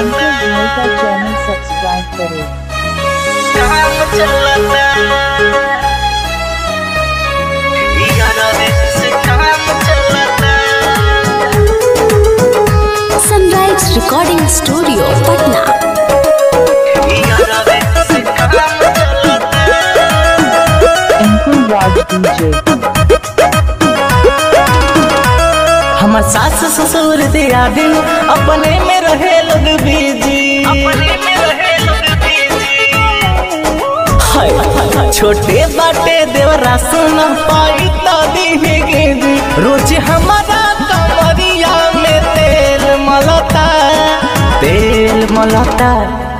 भाई का channel subscribe करें। Sunrise recording studio Patna. हमार सास ससुर दिया दिन अपने में रहे लोग बिजी, छोटे बाटे देवरा सुन पाई तो दीहेगे जी। रोज हमारा कमरिया में तेल मलता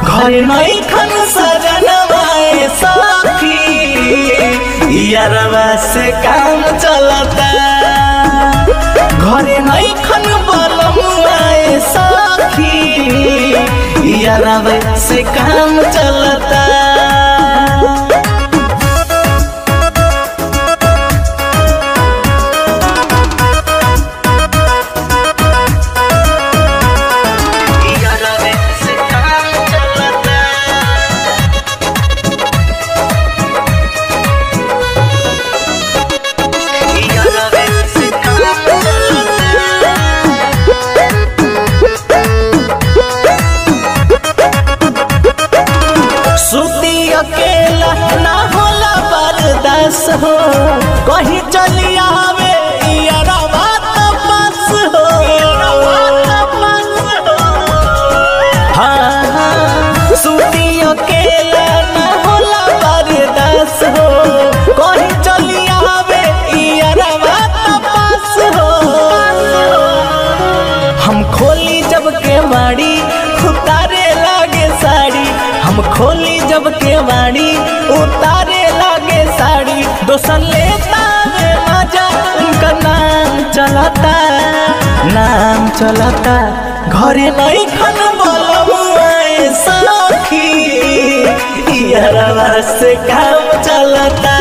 घर नहीं खन सजनवाए सखी, यारवा से काम चलता घरे नहीं खन बलमुआए सखी, यारवा से काम चलता। अकेला ना होला बर्दाश्त हो, कहीं चली आवे यारवा बस हो। हाँ सूती अकेला ना होला बर्दाश्त हो, कहीं चली आवे यारवा बस हो। हम खोली जब केवाड़ी उतारे लागे साड़ी, हम खोली जब केवाड़ी उतारे लागे साड़ी। दोसर लेता वे मजा उनका नाम चलता घरे नहीं खन बलमुआए सखी, यारवा से काम चलता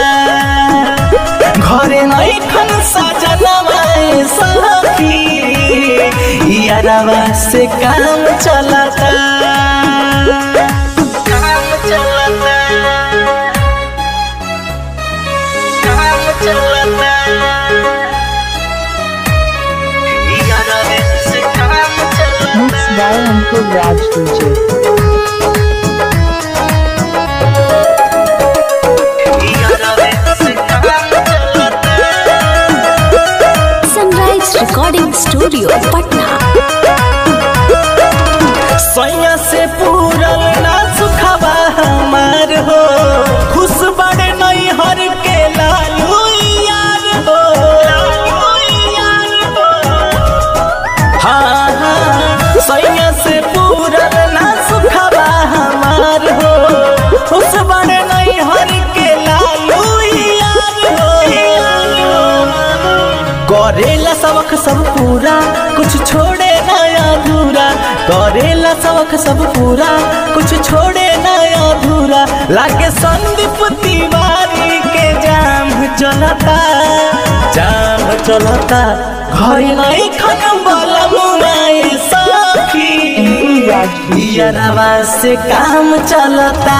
घरे नहीं खन सजनवाए सखी, यारवा से काम चलता। Raj DJ sunrise recording studio Patna. सैया से पूरल ना सुखवा हमार हो, खुश बड़े नहीं हर के लालू यार हो। हाँ हाँ सैया से पूरल ना सुखवा हमार हो, खुश बड़े नहीं हर के लालू यार हो। करेला सबक सब पूरा कुछ छोड़े नया अधूरा, करेला सबक सब पूरा कुछ छोड़े नया अधूरा। लागे संदीप तिवारी के जाम चलता घर नहीं खन बलमुआए सखी, यारवा से काम चलता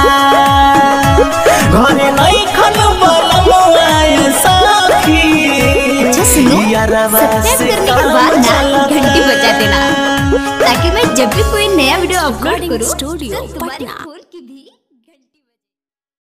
घर नहीं खन बलमुआए सखी, यारवा से काम चलता। घंटी बजा देना ताकि मैं जब भी कोई नया वीडियो अपलोड करूं स्टूडियो पटना।